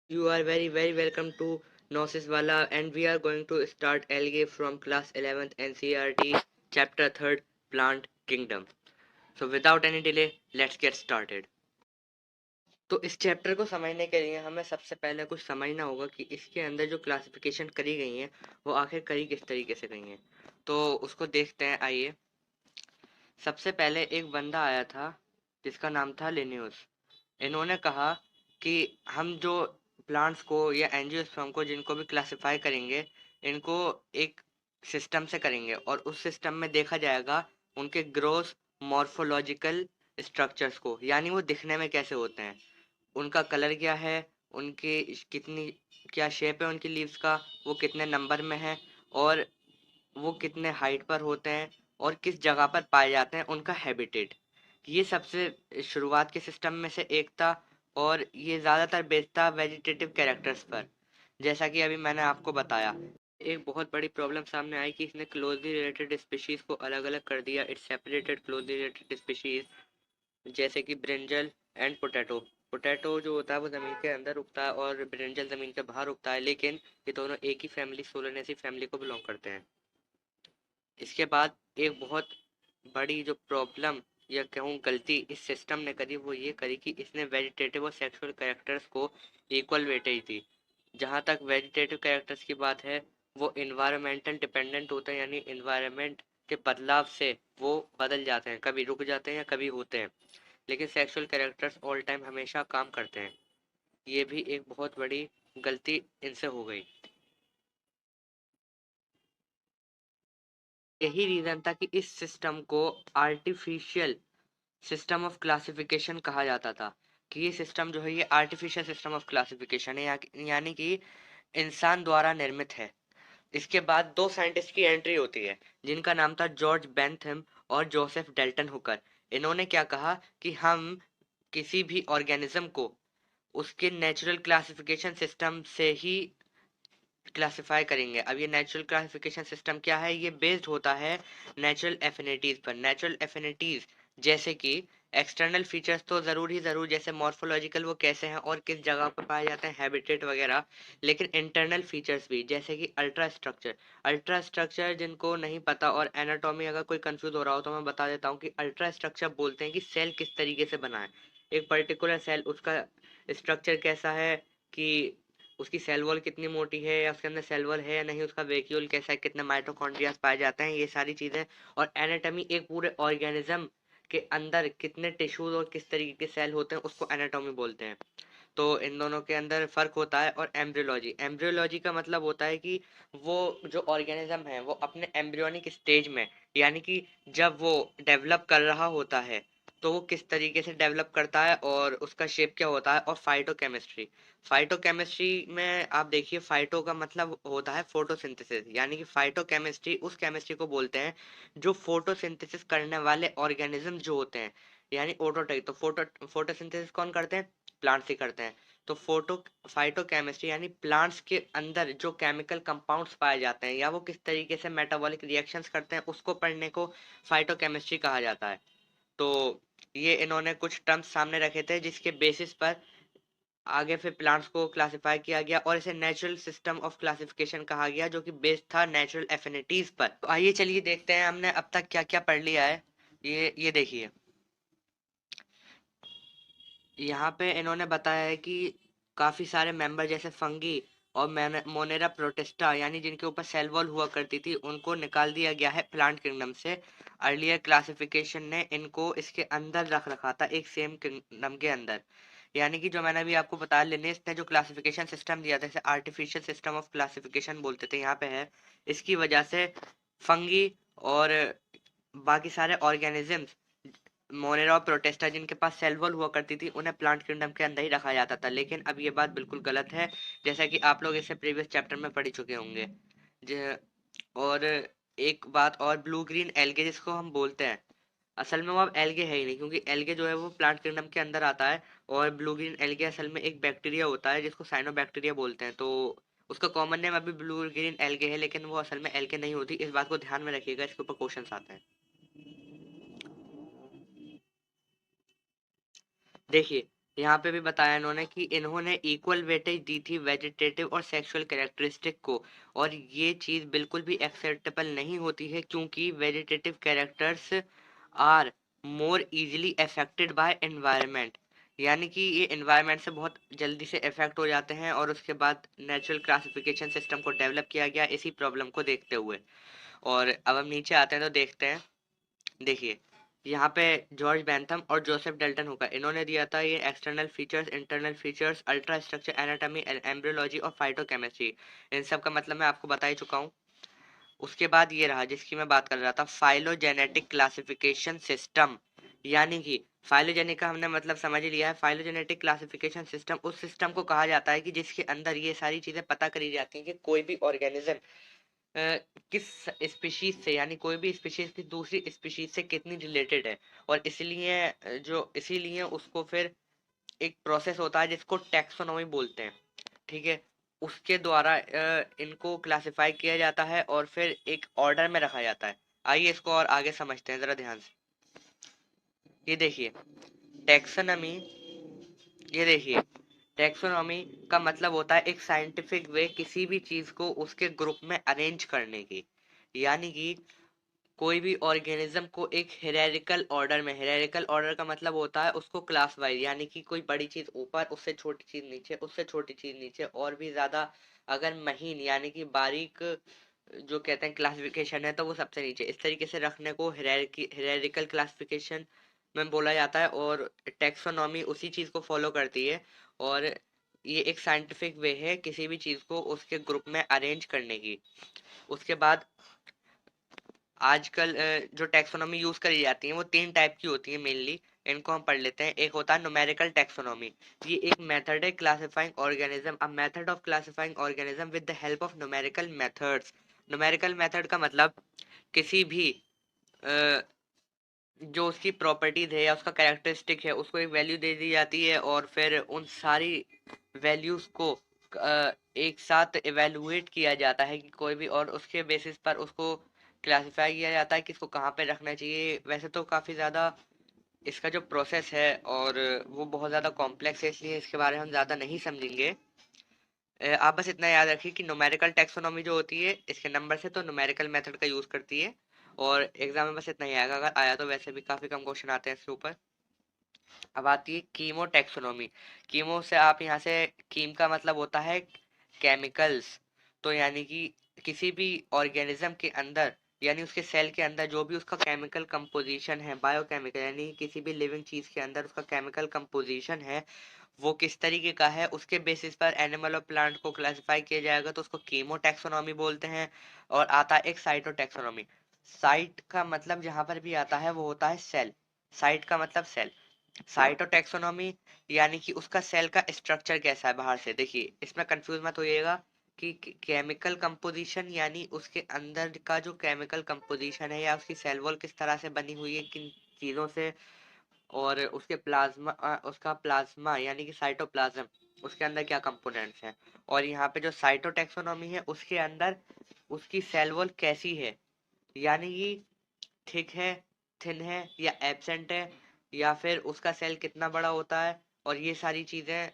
You are very welcome to Gnosis Wala, and we are going to start algae from class 11th NCERT chapter 3rd Plant Kingdom. So without any delay, let's get started. तो इस chapter को समझने के लिए हमें सबसे पहले कुछ समझना होगा कि इसके अंदर जो क्लासिफिकेशन करी गई है वो आखिर करी किस तरीके से गई है। तो उसको देखते हैं, आइए। सबसे पहले एक बंदा आया था जिसका नाम था लिनियस। इन्होंने कहा कि हम जो प्लांट्स को या एंजियोस्पर्म को जिनको भी क्लासिफाई करेंगे, इनको एक सिस्टम से करेंगे और उस सिस्टम में देखा जाएगा उनके ग्रोथ मॉर्फोलॉजिकल स्ट्रक्चर्स को, यानी वो दिखने में कैसे होते हैं, उनका कलर क्या है, उनकी कितनी क्या शेप है उनकी लीव्स का, वो कितने नंबर में है, और वो कितने हाइट पर होते हैं और किस जगह पर पाए जाते हैं, उनका हैबिटेट। ये सबसे शुरुआत के सिस्टम में से एक था और ये ज़्यादातर बेस्ड था वेजिटेटिव कैरेक्टर्स पर। जैसा कि अभी मैंने आपको बताया, एक बहुत बड़ी प्रॉब्लम सामने आई कि इसने क्लोजली रिलेटेड स्पीशीज को अलग अलग कर दिया। It separated closely related species जैसे कि ब्रिंजल एंड पोटैटो। पोटैटो जो होता है वो ज़मीन के अंदर उगता है और ब्रिंजल ज़मीन के बाहर उगता है, लेकिन ये दोनों एक ही फैमिली सोलेनेसी फैमिली को बिलोंग करते हैं। इसके बाद एक बहुत बड़ी जो प्रॉब्लम या कहूँ गलती इस सिस्टम ने करी, वो ये करी कि इसने वेजिटेटिव और सेक्सुअल कैरेक्टर्स को इक्वल वेटेज दी। जहाँ तक वेजिटेटिव कैरेक्टर्स की बात है, वो इन्वायरमेंटल डिपेंडेंट होते हैं, यानी इन्वायरमेंट के बदलाव से वो बदल जाते हैं, कभी रुक जाते हैं या कभी होते हैं। लेकिन सेक्सुअल कैरेक्टर्स ऑल टाइम हमेशा काम करते हैं। ये भी एक बहुत बड़ी गलती इनसे हो गई। यही रीज़न था कि इस सिस्टम को आर्टिफिशियल सिस्टम ऑफ क्लासिफिकेशन कहा जाता था, कि ये सिस्टम जो है ये आर्टिफिशियल सिस्टम ऑफ क्लासिफिकेशन है, यानी कि इंसान द्वारा निर्मित है। इसके बाद दो साइंटिस्ट की एंट्री होती है जिनका नाम था जॉर्ज बेंथम और जोसेफ डेल्टन हुकर। इन्होंने क्या कहा कि हम किसी भी ऑर्गेनिज्म को उसके नेचुरल क्लासिफिकेशन सिस्टम से ही क्लासिफाई करेंगे। अब ये नेचुरल क्लासिफिकेशन सिस्टम क्या है, ये बेस्ड होता है नेचुरल एफिनिटीज पर। नेचुरल एफिनिटीज जैसे कि एक्सटर्नल फीचर्स तो जरूर ही जरूर, जैसे मॉर्फोलॉजिकल वो कैसे हैं और किस जगह पर पाए जाते हैं, हैबिटेट वगैरह। लेकिन इंटरनल फीचर्स भी, जैसे कि अल्ट्रा स्ट्रक्चर। अल्ट्रा स्ट्रक्चर जिनको नहीं पता और एनाटॉमी अगर कोई कंफ्यूज हो रहा हो तो मैं बता देता हूँ कि अल्ट्रा स्ट्रक्चर बोलते हैं कि सेल किस तरीके से बना है। एक पर्टिकुलर सेल, उसका स्ट्रक्चर कैसा है, कि उसकी सेल वॉल कितनी मोटी है या उसके अंदर सेल वॉल है या नहीं, उसका वैक्यूल कैसा है, कितने माइटोकॉन्ड्रिया पाए जाते हैं, ये सारी चीज़ें। और एनाटॉमी, एक पूरे ऑर्गेनिज्म के अंदर कितने टिश्यूज और किस तरीके के सेल होते हैं, उसको एनाटॉमी बोलते हैं। तो इन दोनों के अंदर फर्क होता है। और एम्ब्रियोलॉजी, एम्ब्रियोलॉजी का मतलब होता है कि वो जो ऑर्गेनिज्म है वो अपने एम्ब्रियोनिक स्टेज में, यानी कि जब वो डेवलप कर रहा होता है तो वो किस तरीके से डेवलप करता है और उसका शेप क्या होता है। और फाइटोकेमिस्ट्री, फाइटोकेमिस्ट्री में आप देखिए, फाइटो का मतलब होता है फोटोसिंथेसिस, यानी कि फाइटोकेमिस्ट्री उस केमिस्ट्री को बोलते हैं जो फोटोसिंथेसिस करने वाले ऑर्गेनिज्म जो होते हैं, यानी ऑटोटाइप। तो फोटोसिंथेसिस कौन करते हैं, प्लांट्स ही करते हैं। तो फाइटोकेमिस्ट्री यानी प्लांट्स के अंदर जो केमिकल कंपाउंड्स पाए जाते हैं या वो किस तरीके से मेटाबॉलिक रिएक्शंस करते हैं, उसको पढ़ने को फाइटोकेमिस्ट्री कहा जाता है। तो ये इन्होंने कुछ टर्म्स सामने रखे थे जिसके बेसिस पर आगे फिर प्लांट्स को क्लासिफाई किया गया और इसे नेचुरल सिस्टम ऑफ क्लासिफिकेशन कहा गया, जो कि बेस्ड था नेचुरल एफिनिटीज पर। तो आइए चलिए देखते हैं हमने अब तक क्या क्या पढ़ लिया है। ये देखिए, यहाँ पे इन्होंने बताया है कि काफी सारे मेंबर जैसे फंगी और मोनेरा प्रोटिस्टा, यानी जिनके ऊपर सेल वॉल हुआ करती थी, उनको निकाल दिया गया है प्लांट किंगडम से। अर्लियर क्लासिफिकेशन ने इनको इसके अंदर रख रखा था, एक सेम किंगडम के अंदर। यानी कि जो मैंने अभी आपको बताया, लिनेस ने जो क्लासिफिकेशन सिस्टम दिया था, इसे आर्टिफिशियल सिस्टम ऑफ क्लासिफिकेशन बोलते थे, यहाँ पे है। इसकी वजह से फंगी और बाकी सारे ऑर्गेनिजम्स, मोनेरा और प्रोटेस्टा, जिनके पास सेल वॉल हुआ करती थी, उन्हें प्लांट किंगडम के अंदर ही रखा जाता था। लेकिन अब ये बात बिल्कुल गलत है, जैसा कि आप लोग इसे प्रीवियस चैप्टर में पढ़ चुके होंगे। ज- और एक बात और, ब्लू ग्रीन एल्गे जिसको हम बोलते हैं, असल में वो अब एल्गे है ही नहीं, क्योंकि एल्गे जो है वो प्लांट किंगडम के अंदर आता है। और ब्लू ग्रीन एल्गे असल में एक बैक्टीरिया होता है जिसको साइनोबैक्टीरिया बोलते हैं। तो उसका कॉमन नेम अभी ब्लू ग्रीन एल्गे है, लेकिन वो असल में एल्गे नहीं होती। इस बात को ध्यान में रखिएगा, इसके ऊपर क्वेश्चन आते हैं। देखिए, यहाँ पे भी बताया इन्होंने कि इन्होंने इक्वल वेटेज दी थी वेजिटेटिव और सेक्सुअल कैरेक्टरिस्टिक को, और ये चीज़ बिल्कुल भी एक्सेप्टेबल नहीं होती है, क्योंकि vegetative characters are more easily affected by environment, यानी कि ये एनवायरनमेंट से बहुत जल्दी से अफेक्ट हो जाते हैं, और उसके बाद नेचुरल क्लासिफिकेशन सिस्टम को डेवलप किया गया इसी प्रॉब्लम को देखते हुए। और अब हम नीचे आते हैं तो देखते हैं, देखिए यहाँ पे जॉर्ज बेंथम और जोसेफ डल्टन होगा, इन्होंने दिया था ये external features, internal features, ultra structure anatomy, embryology और फाइटोकेमिस्ट्री। इन सब का मतलब मैं आपको बता ही चुका हूँ। उसके बाद ये रहा जिसकी मैं बात कर रहा था, फाइलोजेनेटिक क्लासिफिकेशन सिस्टम, यानी कि फाइलोजेनिक का हमने मतलब समझ ही लिया है। फाइलोजेनेटिक क्लासिफिकेशन सिस्टम उस सिस्टम को कहा जाता है कि जिसके अंदर ये सारी चीजें पता करी जाती हैं कि कोई भी ऑर्गेनिज्म किस स्पीशीज से, यानी कोई भी स्पीशीज की दूसरी स्पीशीज से कितनी रिलेटेड है, और इसलिए इसीलिए उसको फिर एक प्रोसेस होता है जिसको टैक्सोनॉमी बोलते हैं, ठीक है। उसके द्वारा इनको क्लासिफाई किया जाता है और फिर एक ऑर्डर में रखा जाता है। आइए इसको और आगे समझते हैं जरा ध्यान से। ये देखिए टैक्सोनॉमी, ये देखिए टैक्सोनॉमी का मतलब होता है एक साइंटिफिक वे किसी भी चीज को उसके ग्रुप में अरेंज करने की, यानी कि कोई भी ऑर्गेनिज्म को एक हिरेरिकल ऑर्डर में, हिरेरिकल ऑर्डर का मतलब होता है उसको क्लास वाइज, यानी कि कोई बड़ी चीज ऊपर, उससे छोटी चीज नीचे, उससे छोटी चीज नीचे, और भी ज्यादा अगर महीन यानी कि बारीक जो कहते हैं क्लासिफिकेशन है तो वो सबसे नीचे, इस तरीके से रखने को हिरेरिकल क्लासिफिकेशन में बोला जाता है। और टेक्सोनॉमी उसी चीज को फॉलो करती है, और ये एक साइंटिफिक वे है किसी भी चीज को उसके ग्रुप में अरेंज करने की। उसके बाद आजकल जो टैक्सोनॉमी यूज करी जाती है वो तीन टाइप की होती है मेनली, इनको हम पढ़ लेते हैं। एक होता है न्यूमेरिकल टैक्सोनॉमी, ये एक मेथड है classifying organism, a method of classifying organism with the help of numerical methods. Numerical method का मतलब किसी भी अ, जो उसकी प्रॉपर्टीज है या उसका कैरेक्टरिस्टिक है उसको एक वैल्यू दे दी जाती है, और फिर उन सारी वैल्यूज को एक साथ इवेलुएट किया जाता है कि कोई भी, और उसके बेसिस पर उसको क्लासिफाई किया जाता है कि इसको कहाँ पे रखना चाहिए। वैसे तो काफ़ी ज़्यादा इसका जो प्रोसेस है और वो बहुत ज़्यादा कॉम्प्लेक्स है, इसलिए इसके बारे में हम ज़्यादा नहीं समझेंगे। आप बस इतना याद रखिए कि न्यूमेरिकल टैक्सोनॉमी जो होती है इसके नंबर से तो न्यूमेरिकल मेथड का यूज़ करती है, और एग्जाम में बस इतना ही आएगा, अगर आया तो वैसे भी काफ़ी कम क्वेश्चन आते हैं इसके ऊपर। अब आती है कीमो टैक्सोनॉमी। कीमो से आप यहाँ से, कीम का मतलब होता है केमिकल्स, तो यानी कि किसी भी ऑर्गेनिज्म के अंदर, यानी उसके सेल के अंदर जो भी उसका केमिकल कंपोजिशन है, बायोकेमिकल, यानी किसी भी लिविंग चीज के अंदर उसका केमिकल कंपोजिशन है वो किस तरीके का है, उसके बेसिस पर एनिमल और प्लांट को क्लासिफाई किया जाएगा तो उसको कीमो टैक्सोनॉमी बोलते हैं। और आता है एक साइटो टैक्सोनॉमी। साइट का मतलब जहां पर भी आता है वो होता है सेल, साइट का मतलब सेल। साइटोटैक्सोनॉमी यानी कि उसका सेल का स्ट्रक्चर कैसा है बाहर से। देखिए इसमें कंफ्यूज मत होइएगा कि केमिकल कंपोजिशन यानी उसके अंदर का जो केमिकल कंपोजिशन है या उसकी सेल वॉल किस तरह से बनी हुई है, किन चीज़ों से, और उसके प्लाज्मा, उसका प्लाज्मा यानी कि साइटोप्लाज्म, उसके अंदर क्या कंपोनेंट्स हैं। और यहाँ पे जो साइटोटैक्सोनॉमी है उसके अंदर उसकी सेल वॉल कैसी है, यानी कि थिक है, थिन है या एब्सेंट है, या फिर उसका सेल कितना बड़ा होता है, और ये सारी चीजें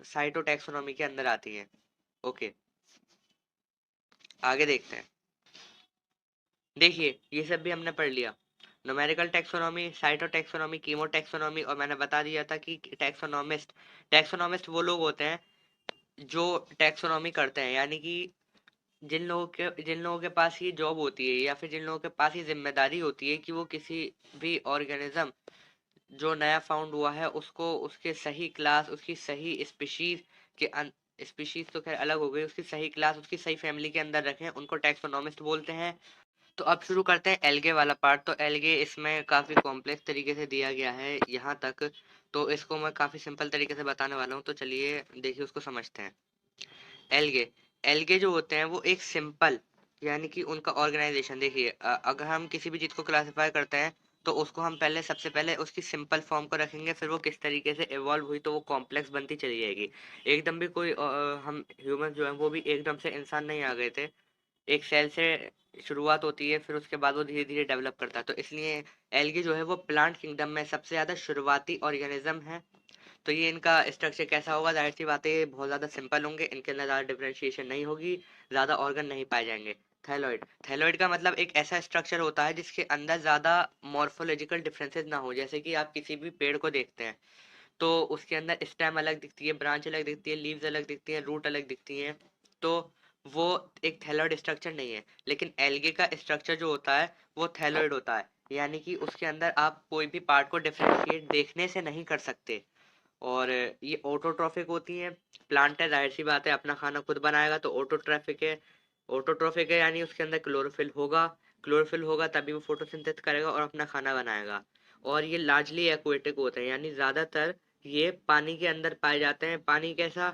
साइटोटैक्सोनॉमी के अंदर आती हैं। ओके, आगे देखते हैं। देखिए ये सब भी हमने पढ़ लिया, न्यूमेरिकल टैक्सोनॉमी, साइटोटैक्सोनॉमी, कीमोटैक्सोनॉमी, और मैंने बता दिया था कि टैक्सोनॉमिस्ट, टैक्सोनॉमिस्ट वो लोग होते हैं जो टैक्सोनॉमी करते हैं, यानी कि जिन लोगों के पास ये जॉब होती है या फिर जिन लोगों के पास ये जिम्मेदारी होती है कि वो किसी भी ऑर्गेनिज्म जो नया फाउंड हुआ है उसको उसके सही क्लास, उसकी सही स्पीशीज के स्पीशीज तो खैर अलग हो गई, उसकी सही क्लास, उसकी सही फैमिली के अंदर रखें, उनको टैक्सोनॉमिस्ट बोलते हैं। तो अब शुरू करते हैं एल्गे वाला पार्ट। तो एल्गे इसमें काफ़ी कॉम्प्लेक्स तरीके से दिया गया है यहाँ तक, तो इसको मैं काफ़ी सिंपल तरीके से बताने वाला हूँ, तो चलिए देखिए उसको समझते हैं। एल्गे, एल्गे जो होते हैं वो एक सिंपल, यानी कि उनका ऑर्गेनाइजेशन देखिए, अगर हम किसी भी चीज़ को क्लासिफाई करते हैं तो उसको हम पहले, सबसे पहले उसकी सिंपल फॉर्म को रखेंगे, फिर वो किस तरीके से इवॉल्व हुई तो वो कॉम्प्लेक्स बनती चली जाएगी। एकदम भी कोई हम ह्यूमन जो है वो भी एकदम से इंसान नहीं आ गए थे, एक सेल से शुरुआत होती है फिर उसके बाद वो धीरे धीरे डेवलप करता है, तो इसलिए एल्गी जो है वो प्लांट किंगडम में सबसे ज़्यादा शुरुआती ऑर्गेनिज्म है तो ये इनका स्ट्रक्चर कैसा होगा, जाहिर सी बात है ये बहुत ज़्यादा सिंपल होंगे, इनके अंदर ज़्यादा डिफरेंशिएशन नहीं होगी, ज़्यादा ऑर्गन नहीं पाए जाएंगे। थैलॉइड, थैलॉइड का मतलब एक ऐसा स्ट्रक्चर होता है जिसके अंदर ज़्यादा मॉर्फोलॉजिकल डिफरेंसेस ना हो। जैसे कि आप किसी भी पेड़ को देखते हैं तो उसके अंदर स्टेम अलग दिखती है, ब्रांच अलग दिखती है, लीव्स अलग दिखती हैं, रूट अलग दिखती हैं, तो वो एक थैलॉइड स्ट्रक्चर नहीं है। लेकिन एल्गे का स्ट्रक्चर जो होता है वो थैलॉइड होता है, यानी कि उसके अंदर आप कोई भी पार्ट को डिफरेंशिएट देखने से नहीं कर सकते। और ये ऑटोट्रॉफिक होती हैं। प्लांट है, जाहिर सी बात है अपना खाना खुद बनाएगा, तो ऑटोट्रॉफिक है। ऑटोट्रॉफिक है यानी उसके अंदर क्लोरोफिल होगा, क्लोरोफिल होगा तभी वो फोटोसिंथेसिस करेगा और अपना खाना बनाएगा। और ये लार्जली एक्वेटिक होते हैं, यानी ज़्यादातर ये पानी के अंदर पाए जाते हैं। पानी कैसा,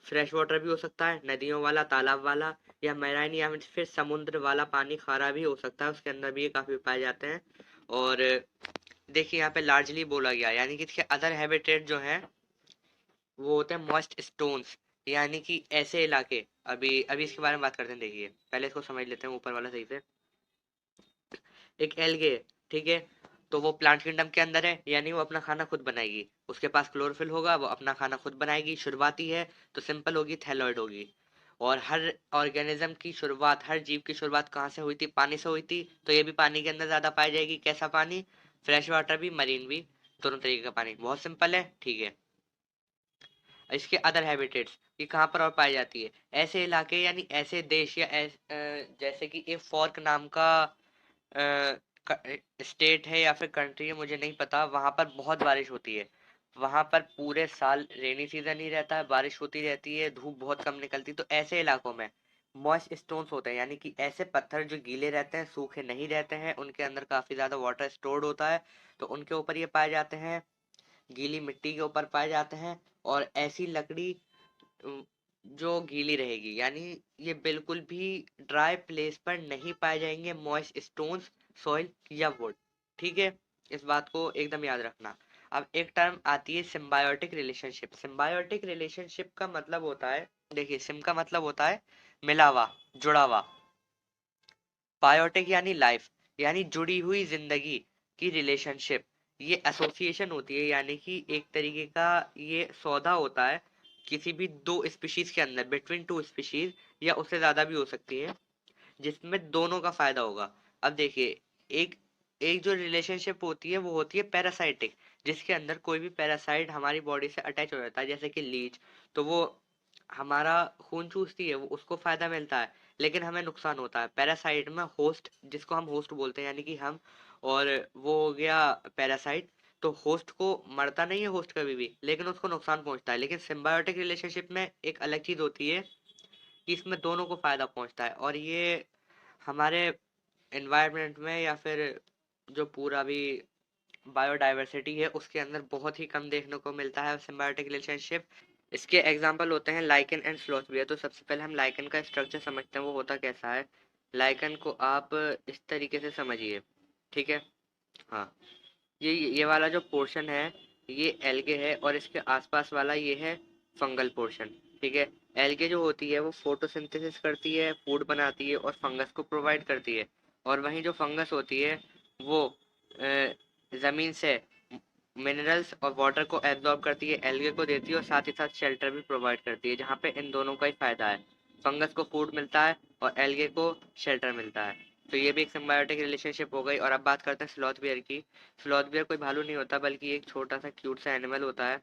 फ्रेश वाटर भी हो सकता है, नदियों वाला, तालाब वाला, या मैराइन या फिर समुद्र वाला पानी, खारा भी हो सकता है, उसके अंदर भी ये काफ़ी पाए जाते हैं। और देखिए यहाँ पे लार्जली बोला गया, यानी कि इसके अदर हैबिटेट जो हैं वो होते हैं मॉइस्ट स्टोन्स, यानी कि ऐसे इलाके। अभी अभी इसके बारे में बात करते हैं, देखिए पहले इसको समझ लेते हैं ऊपर वाला सही से। एक एल्गे, ठीक है, तो वो प्लांट किंगडम के अंदर है, यानी वो अपना खाना खुद बनाएगी, उसके पास क्लोरोफिल होगा, वो अपना खाना खुद बनाएगी, शुरुआती है तो सिंपल होगी, थैलॉइड होगी। और हर ऑर्गेनिज्म की शुरुआत, हर जीव की शुरुआत कहाँ से हुई थी, पानी से हुई थी, तो ये भी पानी के अंदर ज्यादा पाई जाएगी। कैसा पानी, फ्रेश वाटर भी, मरीन भी, दोनों तरीके का पानी। बहुत सिंपल है, ठीक है। इसके अदर हैबिटेट्स, ये कहाँ पर और पाई जाती है, ऐसे इलाके यानी ऐसे देश या जैसे कि एक फॉर्क नाम का स्टेट है या फिर कंट्री है, मुझे नहीं पता, वहां पर बहुत बारिश होती है। वहां पर पूरे साल रेनी सीजन ही रहता है, बारिश होती रहती है, धूप बहुत कम निकलती। तो ऐसे इलाकों में मॉइस्ट स्टोन्स होते हैं, यानी कि ऐसे पत्थर जो गीले रहते हैं, सूखे नहीं रहते हैं, उनके अंदर काफी ज्यादा वाटर स्टोर्ड होता है, तो उनके ऊपर ये पाए जाते हैं। गीली मिट्टी के ऊपर पाए जाते हैं। और ऐसी लकड़ी अम, जो गीली रहेगी, यानी ये बिल्कुल भी ड्राई प्लेस पर नहीं पाए जाएंगे, मॉइस्ट स्टोन्स, सॉइल या वुड, ठीक है। इस बात को एकदम याद रखना। अब एक टर्म आती है सिम्बायोटिक रिलेशनशिप। सिम्बायोटिक रिलेशनशिप का मतलब होता है, देखिए सिम का मतलब होता है मिला हुआ, जुड़ा हुआ। बायोटिक यानी लाइफ, यानी जुड़ी हुई जिंदगी की रिलेशनशिप। ये एसोसिएशन होती है, यानी कि एक तरीके का ये सौदा होता है किसी भी दो स्पीशीज के अंदर, बिटवीन टू स्पीशीज, या उससे ज्यादा भी हो सकती है, जिसमें दोनों का फायदा होगा। अब देखिए, एक एक जो रिलेशनशिप होती है वो होती है पैरासाइटिक, जिसके अंदर कोई भी पैरासाइट हमारी बॉडी से अटैच हो जाता है, जैसे कि लीच, तो वो हमारा खून चूसती है, वो उसको फायदा मिलता है, लेकिन हमें नुकसान होता है। पैरासाइट में होस्ट, जिसको हम होस्ट बोलते हैं, यानी कि हम, और वो हो गया पैरासाइट, तो होस्ट को मरता नहीं है होस्ट कभी भी, लेकिन उसको नुकसान पहुंचता है। लेकिन सिम्बायोटिक रिलेशनशिप में एक अलग चीज होती है कि इसमें दोनों को फायदा पहुंचता है, और ये हमारे एनवायरनमेंट में या फिर जो पूरा भी बायोडाइवर्सिटी है उसके अंदर बहुत ही कम देखने को मिलता है सिम्बायोटिक रिलेशनशिप। इसके एग्जाम्पल होते हैं लाइकन एंड स्लोथवियर। तो सबसे पहले हम लाइकन का स्ट्रक्चर समझते हैं, वो होता कैसा है। लाइकन को आप इस तरीके से समझिए, ठीक है। हाँ, ये वाला जो पोर्शन है ये एल्गे है, और इसके आसपास वाला ये है फंगल पोर्शन, ठीक है। एल्गे जो होती है वो फोटोसिंथेसिस करती है, फूड बनाती है और फंगस को प्रोवाइड करती है। और वहीं जो फंगस होती है वो जमीन से मिनरल्स और वाटर को एब्जॉर्ब करती है, एल्गे को देती है, और साथ ही साथ शेल्टर भी प्रोवाइड करती है, जहाँ पे इन दोनों का ही फायदा है। फंगस को फूड मिलता है और एल्गे को शेल्टर मिलता है। तो ये भी एक सिम्बायोटिक रिलेशनशिप हो गई। और अब बात करते हैं स्लॉथ बियर की। स्लॉथ बियर कोई भालू नहीं होता, बल्कि एक छोटा सा क्यूट सा एनिमल होता है,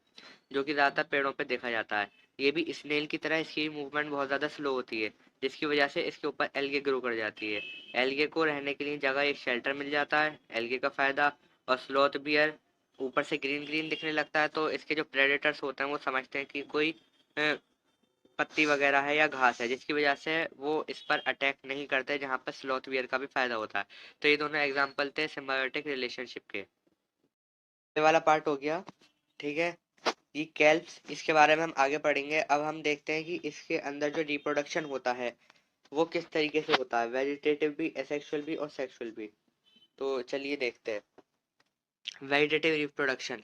जो कि ज़्यादातर पेड़ों पे देखा जाता है। ये भी स्नेल की तरह, इसकी मूवमेंट बहुत ज़्यादा स्लो होती है, जिसकी वजह से इसके ऊपर एल्गे ग्रो कर जाती है। एल्गे को रहने के लिए जगह, एक शेल्टर मिल जाता है, एल्गे का फायदा। और स्लॉथ बियर ऊपर से ग्रीन ग्रीन दिखने लगता है, तो इसके जो प्रेडेटर्स होते हैं वो समझते हैं कि कोई अ, पत्ती वगैरह है या घास है, जिसकी वजह से वो इस पर अटैक नहीं करते, जहाँ पर स्लॉथ बियर का भी फायदा होता है। तो ये दोनों एग्जाम्पल थे सिम्बायोटिक रिलेशनशिप के। ये वाला पार्ट हो गया, ठीक है। ये कैल्प्स, इसके बारे में हम आगे पढ़ेंगे। अब हम देखते हैं कि इसके अंदर जो रिप्रोडक्शन होता है वो किस तरीके से होता है, वेजिटेटिव भी, एसेक्सुअल भी और सेक्सुअल भी। तो चलिए देखते हैं। वेजिटेटिव रिप्रोडक्शन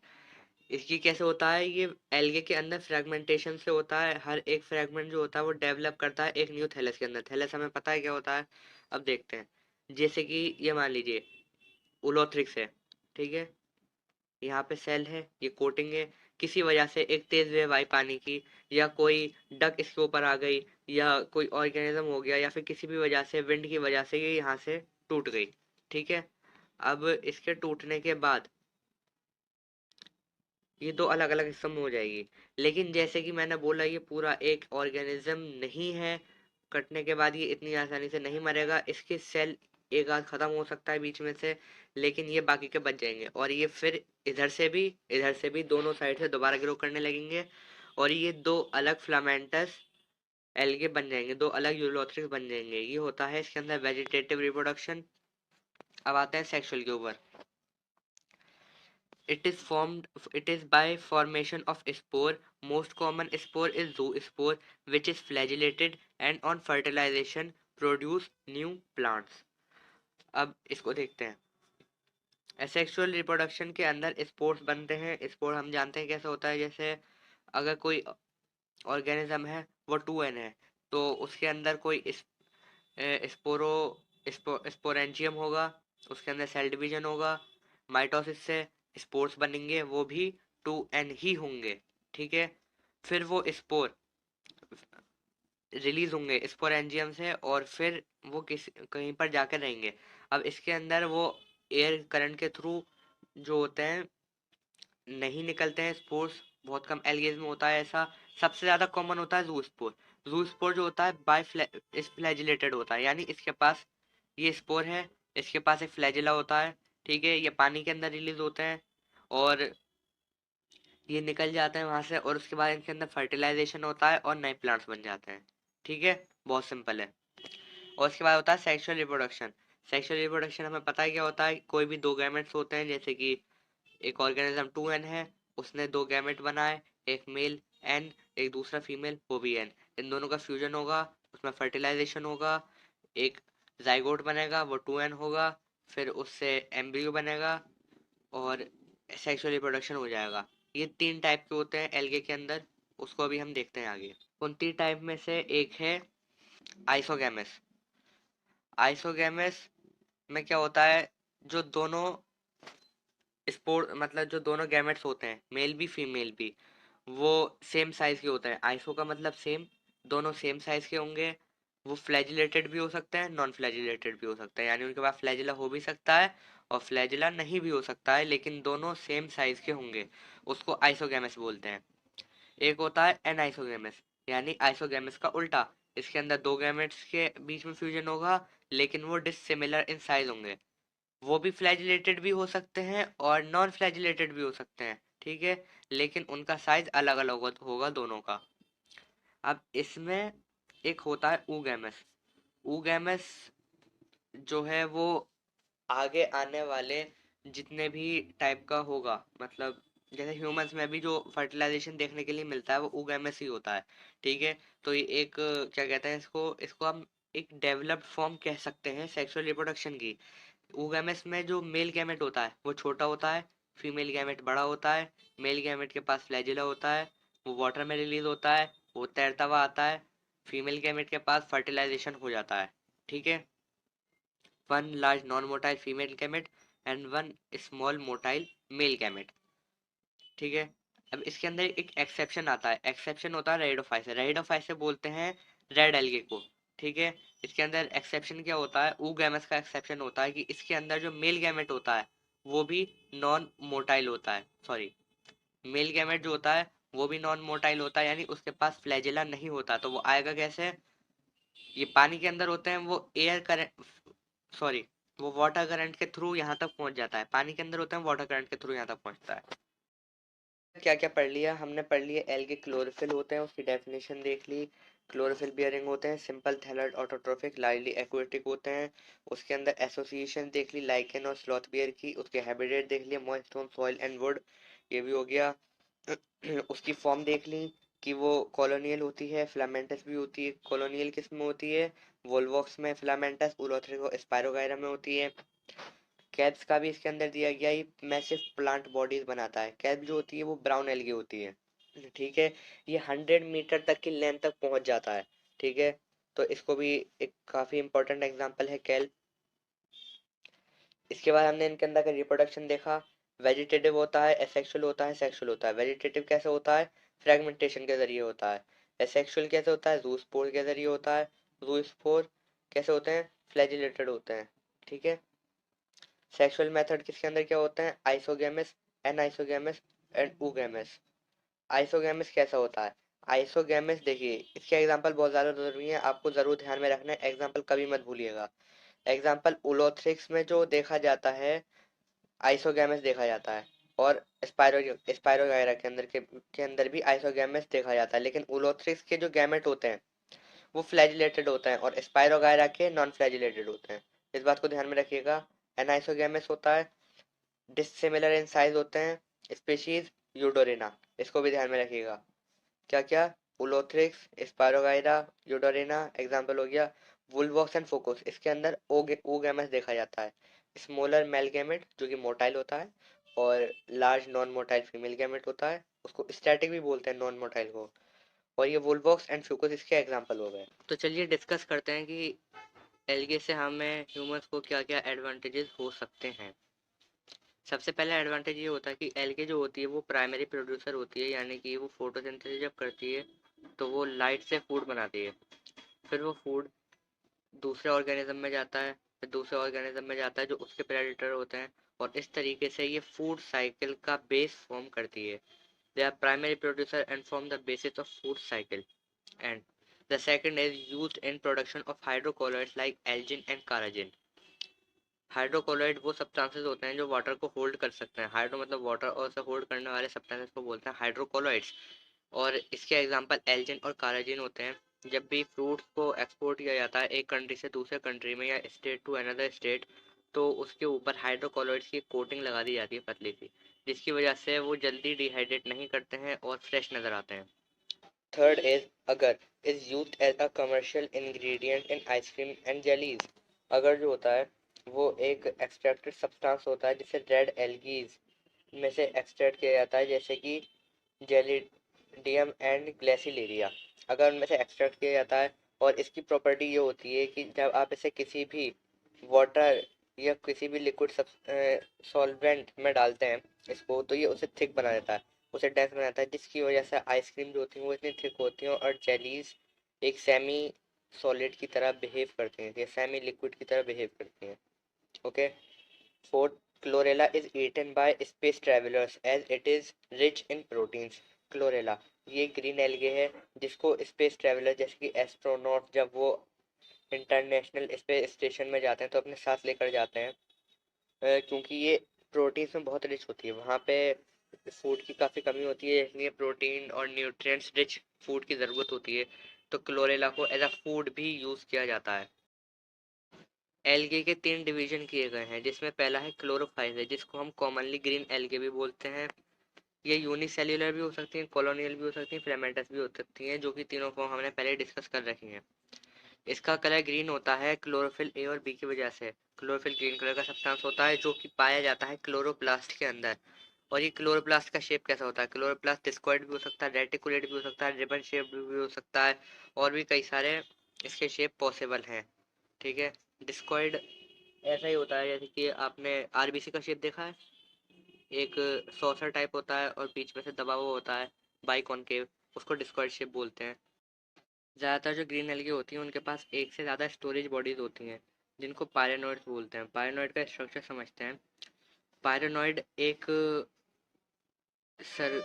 इसकी कैसे होता है, ये एल्गे के अंदर फ्रेगमेंटेशन से होता है। हर एक फ्रेगमेंट जो होता है वो डेवलप करता है एक न्यू थैलस के अंदर। थैलस हमें पता है क्या होता है, अब देखते हैं। जैसे कि ये मान लीजिए उलोथ्रिक्स है, ठीक है, यहाँ पे सेल है, ये कोटिंग है, किसी वजह से एक तेज वेव आई पानी की, या कोई डक इसके ऊपर आ गई, या कोई ऑर्गेनिज्म हो गया, या फिर किसी भी वजह से विंड की वजह से ये यहाँ से टूट गई। ठीक है, अब इसके टूटने के बाद ये दो अलग अलग हिस्सों में हो जाएगी। लेकिन जैसे कि मैंने बोला, ये पूरा एक ऑर्गेनिज्म नहीं है, कटने के बाद ये इतनी आसानी से नहीं मरेगा, इसके सेल एक आध खत्म हो सकता है बीच में से, लेकिन ये बाकी के बच जाएंगे, और ये फिर इधर से भी दोनों साइड से दोबारा ग्रो करने लगेंगे, और ये दो अलग फिलामेंटस एल्गे बन जाएंगे, दो अलग यूलोथ्रिक्स बन जाएंगे। ये होता है इसके अंदर वेजिटेटिव रिप्रोडक्शन। अब आते हैं सेक्सुअल के ऊपर। It is formed. It is by formation of spore. Most common spore is zoospore, which is flagellated and on fertilization produce new plants. अब इसको देखते हैं। सेक्सुअल रिप्रोडक्शन के अंदर स्पोर्स बनते हैं। स्पोर हम जानते हैं कैसे होता है। जैसे अगर कोई ऑर्गेनिज्म है वो 2n है, तो उसके अंदर कोई स्पोरो स्पोरेंजियम होगा, उसके अंदर सेल डिवीजन होगा, माइटोसिस से स्पोर्स बनेंगे, वो भी 2n ही होंगे। ठीक है, फिर वो स्पोर रिलीज होंगे स्पोरेंजियम से, और फिर वो कहीं पर जाकर रहेंगे। अब इसके अंदर वो एयर करंट के थ्रू जो होते हैं नहीं निकलते हैं स्पोर्स, बहुत कम एल्गेज में होता है ऐसा। सबसे ज्यादा कॉमन होता है जू स्पोर। जू स्पोर जो होता है बाय फ्लैजिलेटेड होता है, यानी इसके पास ये स्पोर है, इसके पास एक फ्लैजिला होता है। ठीक है, ये पानी के अंदर रिलीज होते हैं, और ये निकल जाते हैं वहां से, और उसके बाद इनके अंदर फर्टिलाइजेशन होता है और नए प्लांट्स बन जाते हैं। ठीक है, बहुत सिंपल है। और उसके बाद होता है सेक्सुअल रिप्रोडक्शन। सेक्सुअल रिप्रोडक्शन हमें पता है क्या होता है। कोई भी दो गैमेट्स होते हैं, जैसे कि एक ऑर्गेनिज्म 2n है, उसने दो गैमेट बनाए, एक मेल n, एक दूसरा फीमेल वो भी n। इन दोनों का फ्यूजन होगा, उसमें फर्टिलाइजेशन होगा, एक जाइगोट बनेगा वो 2n होगा, फिर उससे एम्ब्रियो बनेगा, और सेक्सुअल रिप्रोडक्शन हो जाएगा। ये तीन टाइप के होते हैं एल्गे के अंदर, उसको अभी हम देखते हैं आगे। उन तीन टाइप में से एक है आइसोगैमस। आइसोगैमस में क्या होता है, जो दोनों स्पोर मतलब जो दोनों गैमेट्स होते हैं, मेल भी फीमेल भी, वो सेम साइज के होते हैं। आइसो का मतलब सेम, दोनों सेम साइज के होंगे। वो फ्लैजिलेटेड भी हो सकते हैं, नॉन फ्लैजिलेटेड भी हो सकते हैं, यानी उनके पास फ्लैजिला हो भी सकता है और फ्लैजिला नहीं भी हो सकता है, लेकिन दोनों सेम साइज के होंगे। उसको आइसोगैमस बोलते हैं। एक होता है एनाइसोगैमस, यानी आइसोगैमस का उल्टा। इसके अंदर दो गैमेट्स के बीच में फ्यूजन होगा, लेकिन वो डिसिमिलर इन साइज होंगे। वो भी फ्लैजिलेटेड भी हो सकते हैं और नॉन फ्लैजिलेटेड भी हो सकते हैं। ठीक है, लेकिन उनका साइज अलग अलग होगा दोनों का। अब इसमें एक होता है ऊगैमस। ऊगैमस जो है वो आगे आने वाले जितने भी टाइप का होगा, मतलब जैसे ह्यूमंस में भी जो फर्टिलाइजेशन देखने के लिए मिलता है वो ऊगैमस ही होता है। ठीक है, तो ये एक क्या कहते हैं इसको इसको हम एक डेवलप्ड फॉर्म कह सकते हैं सेक्सुअल रिप्रोडक्शन की। ऊगैमेट्स में जो मेल गैमेट होता है वो छोटा होता है, फीमेल गैमेट बड़ा होता है। मेल गैमेट के पास फ्लैजिला होता है, वो वाटर में रिलीज होता है, वो तैरता हुआ आता है। फीमेल गैमेट के पास फर्टिलाइजेशन हो जाता है। ठीक है, one large non motile female gamete and one small motile male gamete. ठीक है, अब इसके अंदर एक एक्सेप्शन आता है। एक्सेप्शन होता है रेडोफाइट से। रेडोफाइट से बोलते हैं रेड एल्गे को। ठीक है, इसके अंदर एक्सेप्शन क्या होता है, ऊ गैमेट्स का एक्सेप्शन होता है कि इसके अंदर जो मेल गैमेट होता है वो भी नॉन मोटाइल होता है। सॉरी, मेल गैमेट जो होता है वो भी नॉन मोटाइल होता है, यानी उसके पास फ्लैजिला नहीं होता। तो वो आएगा कैसे, ये पानी के अंदर होते हैं, वो एयर करंट सॉरी वो वाटर करंट के थ्रू यहाँ तक पहुंच जाता है। पानी के अंदर होते हैं, वाटर करंट के थ्रू यहाँ तक पहुंचता है। क्या क्या पढ़ लिया हमने, पढ़ लिया एल्गे क्लोरोफिल होते हैं, उसकी डेफिनेशन देख ली। क्लोरोफिल बियरिंग होते हैं, सिंपल थैलर्ड ऑटोट्रोफिक लाइटली एक्वेटिक होते हैं। उसके अंदर एसोसिएशन देख ली लाइकेन और स्लॉथ बियर की। उसके हैबिटेट देख लिया, moist on soil and would, ये भी हो गया। उसकी फॉर्म देख ली कि वो कॉलोनियल होती है, फिलामेंटस भी होती है। कॉलोनियल किस में होती है, वोल्वॉक्स में फिलामेंटस, उलोथ्रिको स्पायरोगाइरा में होती है। कैप्स का भी इसके अंदर दिया गया, ये मैसिव प्लांट बॉडीज बनाता है। कैप जो होती है वो ब्राउन एल्गी होती है। ठीक है, ये 100 मीटर तक की लेंथ तक पहुंच जाता है। ठीक है, तो इसको भी एक काफी इंपॉर्टेंट एग्जांपल है कैल्प। इसके बाद हमने इनके अंदर का रिप्रोडक्शन देखा। वेजिटेटिव होता है, एसेक्सुअल होता है, सेक्सुअल होता है। वेजिटेटिव कैसे होता है? फ्रेगमेंटेशन के जरिए होता है। एसेक्सुअल कैसे होता है? जूस्पोर के जरिए होता है। जूस्पोर कैसे होते हैं? फ्लैजिलेटेड होते हैं। ठीक है। सेक्सुअल मेथड किसके अंदर क्या होते हैं? Isogamous, anisogamous and oogamous. Isogamous कैसा होता है? आइसोगेमस देखिए, इसके एग्जांपल बहुत ज़्यादा जरूरी है, आपको जरूर ध्यान में रखना है, एग्जांपल कभी मत भूलिएगा। एग्जांपल उलोथ्रिक्स में जो देखा जाता है आइसोगैमस देखा जाता है, और स्पायरोगायरा के अंदर भी आइसोगैमस देखा जाता है, लेकिन उलोथ्रिक्स के जो गैमेट होते हैं वो फ्लैजिलेटेड होते हैं और स्पायरोगायरा के नॉन फ्लैजिलेटेड होते हैं। इस बात को ध्यान में रखिएगा। एनाइसोगैमस होता है, डिसिमिलर इन साइज होते हैं। स्पीशीज यूडोरिना, इसको भी ध्यान में रखिएगा। क्या क्या? उलोथ्रिक्स, स्पायरोगायरा, यूडोरिना एग्जाम्पल हो गया। वुलवॉक्स एंड फोकोस, इसके अंदर ओगैमस देखा जाता है। स्मॉलर मेल गैमेट जो कि मोटाइल होता है, और large non motile female gamete होता है, उसको स्टैटिक भी बोलते हैं नॉन मोटाइल को। और ये वुलवॉक्स एंड फोकोस इसके एग्जाम्पल हो गए। तो चलिए डिस्कस करते हैं कि एल्गे से हमें ह्यूमंस को क्या क्या एडवांटेजेस हो सकते हैं। सबसे पहला एडवांटेज ये होता है कि एल्गे जो होती है वो प्राइमरी प्रोड्यूसर होती है, यानी कि वो फोटोसिंथेसिस जब करती है तो वो लाइट से फूड बनाती है। फिर वो फूड दूसरे ऑर्गेनिज्म में जाता है, फिर दूसरे ऑर्गेनिज्म में जाता है जो उसके प्रेडेटर होते हैं, और इस तरीके से ये फूड साइकिल का बेस फॉर्म करती है। They are primary producer and form the basis of food cycle. And the second is used in production of hydrocolloids like algin and carrageenan. Hydrocolloid वो सब्सटेंसेस होते हैं जो वाटर को hold कर सकते हैं। हाइड्रो मतलब वाटर, और उसे होल्ड करने वाले सब्सटेंसेस को बोलते हैं हाइड्रोकोलोइड्स। और इसके एग्जांपल एल्जिन और काराजिन होते हैं। जब भी फ्रूट्स को एक्सपोर्ट किया जाता है एक कंट्री से दूसरे कंट्री में, या स्टेट टू अनदर स्टेट, तो उसके ऊपर हाइड्रोकोलोइड्स की कोटिंग लगा दी जाती है पतली सी, जिसकी वजह से वो जल्दी डिहाइड्रेट नहीं करते हैं और फ्रेश नज़र आते हैं। Third is agar, is used as a commercial ingredient in ice cream and jellies. Agar जो होता है वो एक एक्सट्रैक्टेड सब्सटेंस होता है जिसे रेड एल्गीज में से एक्सट्रैक्ट किया जाता है, जैसे कि जेलिडियम एंड ग्लेसिलेरिया। अगर उनमें से एक्सट्रैक्ट किया जाता है, और इसकी प्रॉपर्टी ये होती है कि जब आप इसे किसी भी वाटर या किसी भी लिक्विड सॉल्वेंट में डालते हैं इसको, तो ये उसे थिक बना देता है, उसे डेंस बनाता है, जिसकी वजह से आइसक्रीम जो होती है वो इतनी थिक होती हैं, और जेलीज एक सेमी सॉलिड की तरह बिहेव करती हैं, या सेमी लिक्विड की तरह बिहेव करती हैं। Okay. Fourth, chlorella is eaten by space travelers as it is rich in proteins. chlorella ये ग्रीन एल्गे है जिसको स्पेस ट्रेवलर जैसे कि एस्ट्रोनॉट जब वो इंटरनेशनल स्पेस स्टेशन में जाते हैं तो अपने साथ लेकर जाते हैं, क्योंकि ये प्रोटीन्स में बहुत रिच होती है, वहाँ पे फूड की काफ़ी कमी होती है, इसलिए प्रोटीन और न्यूट्रिएंट्स रिच फूड की ज़रूरत होती है, तो क्लोरेला को एज अ फूड भी यूज़ किया जाता है। एल्गे के 3 डिवीजन किए गए हैं, जिसमें पहला है क्लोरोफाइल है, जिसको हम कॉमनली ग्रीन एल्गे भी बोलते हैं। ये यूनिसेल्युलर भी हो सकती हैं, कॉलोनियल भी हो सकती हैं, फिलामेंटस भी हो सकती हैं, जो कि तीनों फॉर्म हमने पहले डिस्कस कर रखी हैं। इसका कलर ग्रीन होता है क्लोरोफिल ए और बी की वजह से। क्लोरोफिल ग्रीन कलर का सब्सटेंस होता है जो कि पाया जाता है क्लोरोप्लास्ट के अंदर। और ये क्लोरोप्लास्ट का शेप कैसा होता है? क्लोरोप्लास्ट डिस्कॉइड भी हो सकता है, रेटिकुलेट भी हो सकता है, रिबन शेप भी हो सकता है, और भी कई सारे इसके शेप पॉसिबल हैं। ठीक है। डिस्कॉइड ऐसा ही होता है जैसे कि आपने आरबीसी का शेप देखा है, एक सॉसर टाइप होता है और बीच में से दबा हुआ होता है, बाइकॉनकेव, उसको डिस्कॉइड शेप बोलते हैं। ज़्यादातर जो ग्रीन एल्गी होती हैं उनके पास एक से ज़्यादा स्टोरेज बॉडीज होती हैं, जिनको पायरेनोइड्स बोलते हैं। पायरेनोइड का स्ट्रक्चर समझते हैं। पायरेनोइड एक सर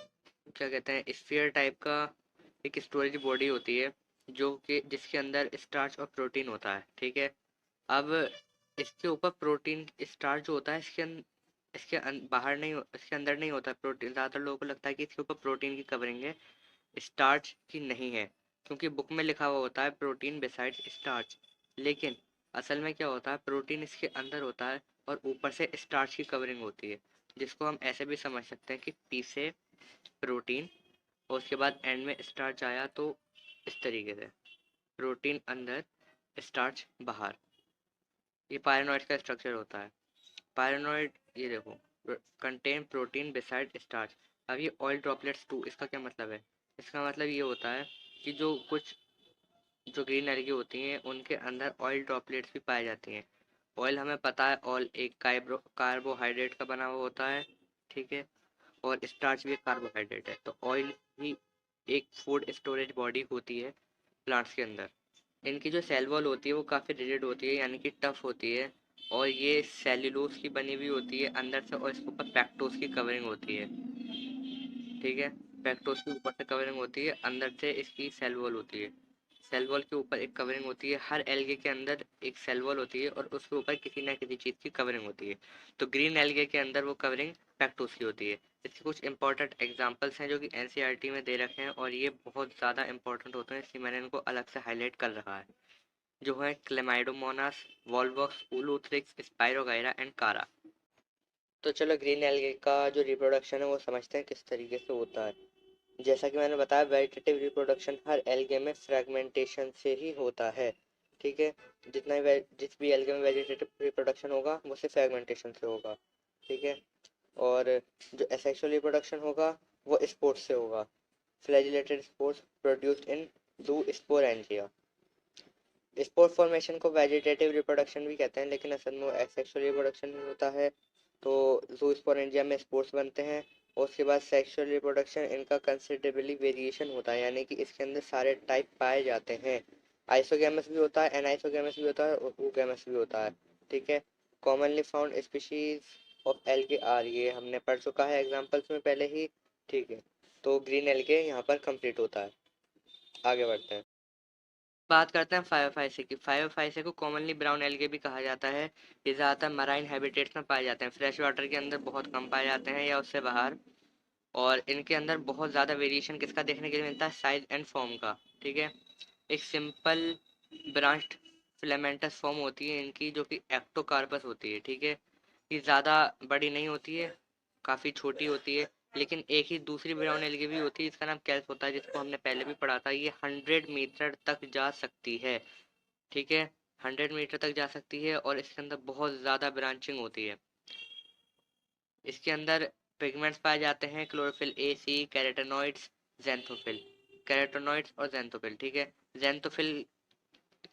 क्या कहते हैं स्फीयर टाइप का एक स्टोरेज बॉडी होती है, जो कि जिसके अंदर स्टार्च और प्रोटीन होता है। ठीक है। अब इसके ऊपर प्रोटीन स्टार्च जो होता है बाहर नहीं इसके अंदर नहीं होता प्रोटीन। ज़्यादातर लोगों को लगता है कि इसके ऊपर प्रोटीन की कवरिंग है, स्टार्च की नहीं है, क्योंकि बुक में लिखा हुआ होता है प्रोटीन बिसाइड्स स्टार्च। लेकिन असल में क्या होता है, प्रोटीन इसके अंदर होता है और ऊपर से स्टार्च की कवरिंग होती है, जिसको हम ऐसे भी समझ सकते हैं कि पी से प्रोटीन और उसके बाद एंड में स्टार्च आया, तो इस तरीके से प्रोटीन अंदर स्टार्च बाहर। ये पायरेनोइड का स्ट्रक्चर होता है। पायरेनोइड ये देखो, कंटेन प्रोटीन बिसाइड स्टार्च। अब ये ऑयल ड्रॉपलेट्स टू, इसका क्या मतलब है? इसका मतलब ये होता है कि जो ग्रीन एल्गी होती हैं उनके अंदर ऑयल ड्रॉपलेट्स भी पाई जाती हैं। ऑयल हमें पता है, ऑयल एक कार्बोहाइड्रेट का बना हुआ होता है। ठीक है, और स्टार्च भी एक कार्बोहाइड्रेट है। तो ऑयल भी एक फूड स्टोरेज बॉडी होती है प्लांट्स के अंदर। इनकी जो सेल वॉल होती है वो काफ़ी रिजिड होती है, यानी कि टफ होती है, और ये सेल्यूलोज की बनी हुई होती है अंदर से, और इसके ऊपर पैक्टोस की कवरिंग होती है। ठीक है, पैक्टोस की ऊपर से कवरिंग होती है, अंदर से इसकी सेल वॉल होती है। सेल वॉल के ऊपर एक कवरिंग होती है, हर एल्गे के अंदर एक सेल वॉल होती है और उसके ऊपर किसी ना किसी चीज़ की कवरिंग होती है। तो ग्रीन एल्गे के अंदर वो कवरिंग पैक्टोस की होती है। इसके कुछ इंपॉर्टेंट एग्जांपल्स हैं जो कि एनसीईआरटी में दे रखे हैं, और ये बहुत ज़्यादा इंपॉर्टेंट होते हैं, इसलिए मैंने इनको अलग से हाईलाइट कर रखा है, जो है क्लेमाइडोमोनास, वॉल्वॉक्स, उलूथ्रिक्स, स्पाइरोगाइरा एंड कारा। तो चलो ग्रीन एल्गे का जो रिप्रोडक्शन है वो समझते हैं किस तरीके से होता है। जैसा कि मैंने बताया, वेजिटेटिव रिप्रोडक्शन हर एल्गे में फ्रेगमेंटेशन से ही होता है। ठीक है, जिस भी एल्गे में वेजिटेटिव रिप्रोडक्शन होगा वो सिर्फ फ्रेगमेंटेशन से होगा। ठीक है, और जो एसेक्सुअल रिप्रोडक्शन होगा वो स्पोर्स से होगा। फ्लैजिलेटेड स्पोर्स प्रोड्यूस्ड इन जू स्पोरेंजिया। स्पोर फॉर्मेशन को वेजिटेटिव रिप्रोडक्शन भी कहते हैं, लेकिन असल में एसेक्सुअल रिप्रोडक्शन भी होता है। तो जूस्पोरेंजिया में स्पोर्स बनते हैं, और उसके बाद सेक्सुअल रिप्रोडक्शन इनका कंसिडरेबली वेरिएशन होता है, यानी कि इसके अंदर सारे टाइप पाए जाते हैं। आइसोगैमस भी होता है, एनाइसोगैमस भी होता है, और oogamous भी होता है। ठीक है, commonly found species of algae are, ये हमने पढ़ चुका है एग्जांपल्स में पहले ही। ठीक है, तो ग्रीन एल्गे यहाँ पर कंप्लीट होता है। आगे बढ़ते हैं, बात करते हैं फायोफाइसे की। फायोफाइसे को कॉमनली ब्राउन एल्गे भी कहा जाता है। ये ज़्यादातर मराइन हैबिटेट्स में पाए जाते हैं, फ्रेश वाटर के अंदर बहुत कम पाए जाते हैं या उससे बाहर। और इनके अंदर बहुत ज़्यादा वेरिएशन किसका देखने के लिए मिलता है, साइज एंड फॉर्म का। ठीक है, एक सिंपल ब्रांच्ड फिलामेंटस फॉर्म होती है इनकी, जो कि एक्टोकार्पस होती है। ठीक है, ये ज़्यादा बड़ी नहीं होती है, काफ़ी छोटी होती है। लेकिन एक ही दूसरी ब्राउन एल्गी भी होती है, इसका नाम कैल्प होता है, जिसको हमने पहले भी पढ़ा था। ये 100 मीटर तक जा सकती है। ठीक है, 100 मीटर तक जा सकती है, और इसके अंदर बहुत ज़्यादा ब्रांचिंग होती है। इसके अंदर पिगमेंट्स पाए जाते हैं, chlorophyll A, C, carotenoids, xanthophyll. Carotenoids और जेंथोफिल। ठीक है, जेंथोफिल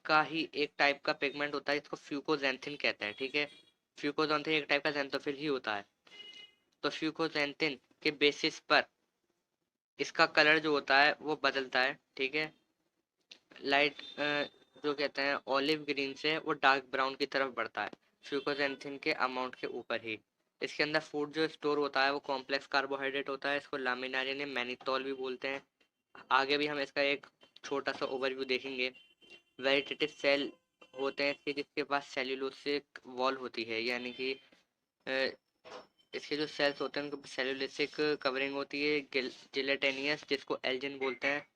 का ही एक टाइप का पिगमेंट होता है जिसको फ्यूकोजेंथिन कहते हैं। ठीक है, फ्यूकोजेंथिन एक टाइप का जेंथोफिल ही होता है। तो फ्यूकोजेंथिन के बेसिस पर इसका कलर जो होता है वो बदलता है। ठीक है, लाइट जो कहते हैं ऑलिव ग्रीन से वो डार्क ब्राउन की तरफ बढ़ता है, फ्यूकोजेंथिन के अमाउंट के ऊपर ही। इसके अंदर फूड जो स्टोर होता है वो कॉम्प्लेक्स कार्बोहाइड्रेट होता है, इसको लामिनार यानी मैनिटोल भी बोलते हैं। आगे भी हम इसका एक छोटा सा ओवरव्यू देखेंगे। वेजिटेटिव सेल होते हैं इसके, जिसके पास सेल्यूलोसिक वॉल होती है, यानी कि इसके जो सेल्स होते हैं उनको सेल्यूलोसिक कवरिंग होती है, जिलेटेनियस, जिसको एल्जिन बोलते हैं।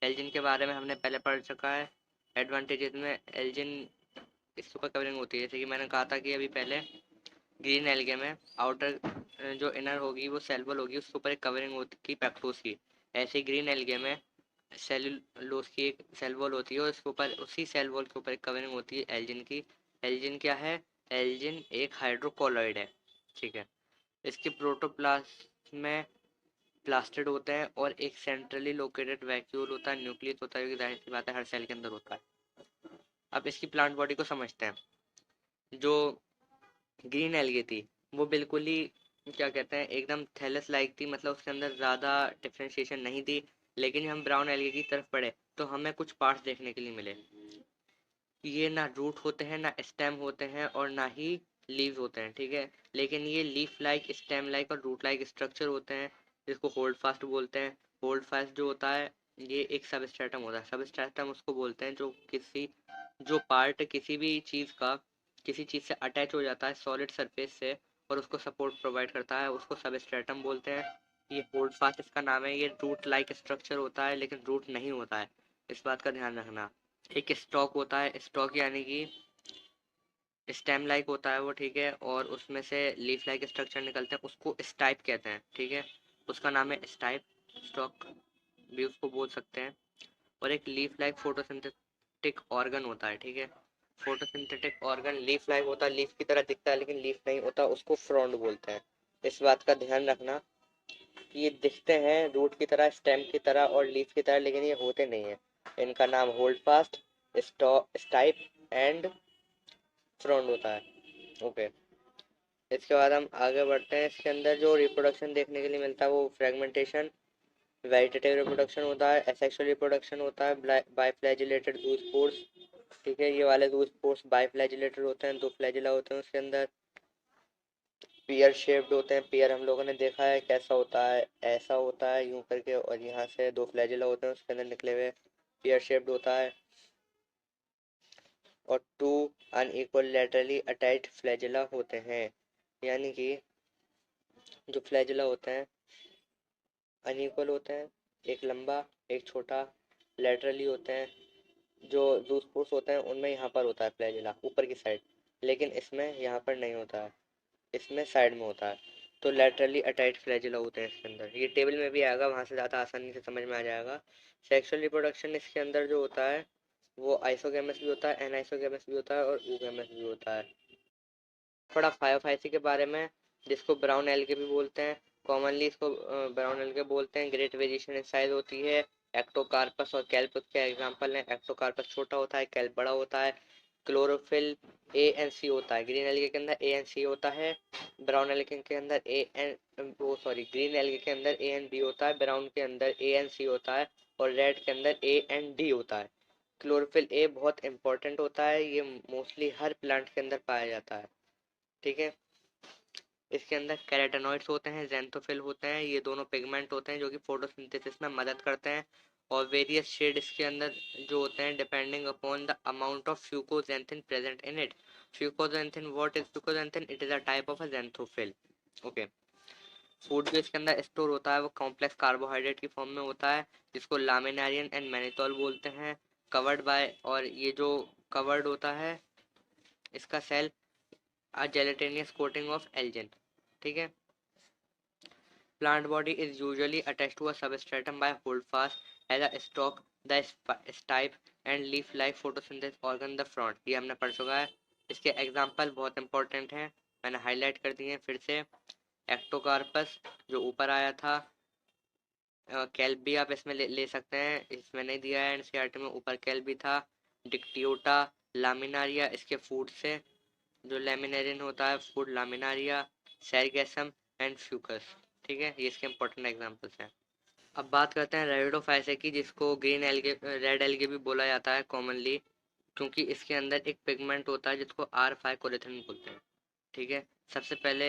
एल्जिन के बारे में हमने पहले पढ़ चुका है। एडवांटेजेस में एल्जिन इस सुपर कवरिंग होती है, जैसे कि मैंने कहा था कि अभी पहले ग्रीन एल्गे में आउटर जो इनर होगी वो सेल वॉल होगी, उसके ऊपर एक कवरिंग होती पैक्टोस की। ऐसे ही ग्रीन एल्गे में सेलुलोज की एक सेल वॉल होती है, और इसके ऊपर उसी सेल वॉल के ऊपर एक कवरिंग होती है एल्जिन की। एल्जिन क्या है, एल्जिन एक हाइड्रोकोलॉइड है। ठीक है, इसके प्रोटोप्लास्ट में प्लास्टिड होते हैं, और एक सेंट्रली लोकेटेड वैक्यूल होता है, न्यूक्लियस होता है, जो कि जाहिर सी बात है हर सेल के अंदर होता है। अब इसकी प्लांट बॉडी को समझते हैं। जो ग्रीन एल्गे थी वो बिल्कुल ही क्या कहते हैं एकदम थैलस लाइक थी, मतलब उसके अंदर ज़्यादा डिफ्रेंशिएशन नहीं थी। लेकिन हम ब्राउन एल्गे की तरफ पढ़े तो हमें कुछ पार्ट्स देखने के लिए मिले। ये ना रूट होते हैं, ना स्टेम होते हैं, और ना ही लीव्स होते हैं। ठीक है, लेकिन ये लीफ लाइक, स्टेम लाइक और रूट लाइक स्ट्रक्चर होते हैं, जिसको होल्ड फास्ट बोलते हैं। होल्ड फास्ट जो होता है ये एक सबस्ट्रेटम होता है। सबस्ट्रेटम उसको बोलते हैं जो पार्ट किसी भी चीज़ का किसी चीज़ से अटैच हो जाता है सॉलिड सरफेस से, और उसको सपोर्ट प्रोवाइड करता है, उसको सबस्ट्रेटम बोलते हैं। ये होल्ड फास्ट इसका नाम है। ये रूट लाइक स्ट्रक्चर होता है, लेकिन रूट नहीं होता है, इस बात का ध्यान रखना। एक स्टॉक होता है, स्टॉक यानी कि स्टेम लाइक होता है वो। ठीक है, और उसमें से लीफ लाइक स्ट्रक्चर निकलते हैं, उसको स्टाइप कहते हैं। ठीक है, उसका नाम है स्टाइप, स्टॉक भी उसको बोल सकते हैं। और एक लीफ लाइक फोटोसिंथेटिक ऑर्गन होता है। ठीक है, फोटोसिंथेटिक ऑर्गन लीफ लाइक होता है, लीफ की तरह दिखता है लेकिन लीफ नहीं होता, उसको फ्रॉन्ड बोलते हैं। इस बात का ध्यान रखना कि ये दिखते हैं रूट की तरह, स्टेम की तरह और लीफ की तरह, लेकिन ये होते नहीं है। इनका नाम hold fast, stipe and frond होता है। ओके, इसके बाद हम आगे बढ़ते हैं। इसके अंदर जो रिप्रोडक्शन देखने के लिए मिलता है वो फ्रेगमेंटेशन, वेजिटेटिव रिप्रोडक्शन होता है, एसेक्सुअल रिप्रोडक्शन होता है, बाइफ्लैजिलेटेड जू स्पोर्स। ठीक है, ये वाले जू स्पोर्स बाइफ्लैजिलेटेड होते हैं, दो फ्लैजिला होते हैं उसके अंदर। पेयर शेप्ड होते हैं, पेयर हम लोगों ने देखा है कैसा होता है, ऐसा होता है यूं करके, और यहाँ से दो फ्लैजिला होते हैं उसके अंदर निकले हुए, पेयर शेप्ड होता है। और two unequal laterally attached flagella होते हैं, यानी कि जो फ्लैजिला होते हैं अनइक्वल होते हैं, एक लंबा एक छोटा, लैटरली होते हैं। जो जू स्पोर्स होते हैं उनमें यहाँ पर होता है फ्लैजिला ऊपर की साइड, लेकिन इसमें यहाँ पर नहीं होता है, इसमें साइड में होता है। तो लैटरली अटैच्ड फ्लैजिला होते हैं इसके अंदर, ये टेबल में भी आएगा, वहाँ से ज़्यादा आसानी से समझ में आ जाएगा। सेक्सुअल रिप्रोडक्शन इसके अंदर जो होता है वो आइसोगैमस भी होता है, एनाइसोगैमस भी होता है और oogamous भी होता है। थोड़ा फायोफाइसी के बारे में, जिसको ब्राउन एल्गे भी बोलते हैं, कॉमनली इसको ब्राउन एल्गे बोलते हैं। ग्रेट वेरिएशन इन साइज होती है। एक्टोकार्पस और कैल्प उसके एग्जांपल हैं। एक्टोकार्पस छोटा होता है, कैल्प बड़ा होता है। क्लोरोफिल ए एन सी होता है, ग्रीन एल्गे के अंदर ए एन सी होता है। ब्राउन एल्गे के अंदर ए एन वो सॉरी ग्रीन एल्गे के अंदर ए एन बी होता है, ब्राउन के अंदर ए एन सी होता है और रेड के अंदर ए एन डी होता है। क्लोरोफिल ए बहुत इंपॉर्टेंट होता है, ये मोस्टली हर प्लांट के अंदर पाया जाता है। ठीक है, इसके अंदर कैरोटेनॉइड्स होते हैं, ज़ैंथोफिल होते हैं, ये दोनों पिगमेंट होते हैं जो कि फोटोसिंथेसिस में मदद करते हैं। और वेरियस शेड इसके अंदर जो होते हैं depending upon the amount of fucoxanthin present in it. Fucoxanthin, what is fucoxanthin? It is a type of a xanthophyll. Okay. Food जो इसके अंदर स्टोर होता है वो कॉम्प्लेक्स कार्बोहाइड्रेट की फॉर्म में होता है, जिसको लामिनारियन एंड मैनिटोल बोलते हैं। कवर्ड बाय, और ये जो कवर्ड होता है इसका cell a gelatinous coating of algin। ठीक है, plant body is usually attached to a substratum by holdfast as a stalk, the stipe and leaf like photosynthesis organ the front। ये हमने पढ़ चुका है। इसके एग्जाम्पल बहुत इंपॉर्टेंट हैं, मैंने हाईलाइट कर दिए हैं फिर से। एक्टोकार्पस जो ऊपर आया था, कैल्प भी आप इसमें ले सकते हैं, इसमें नहीं दिया है एनसीईआरटी में, ऊपर कैल्प भी था। डिक्टियोटा लामिनारिया इसके फूड से, जो लेमिनेरिन होता है फूड लामिनारिया, सैरगैसम एंड फ्यूकस। ठीक है, ये इसके इंपॉर्टेंट एग्जांपल्स हैं। अब बात करते हैं रेडिडोफाइसे की, जिसको ग्रीन एल्गे रेड एल्गे भी बोला जाता है कॉमनली, क्योंकि इसके अंदर एक पिगमेंट होता है जिसको आर फाइकोरेथिन बोलते हैं। ठीक है, सबसे पहले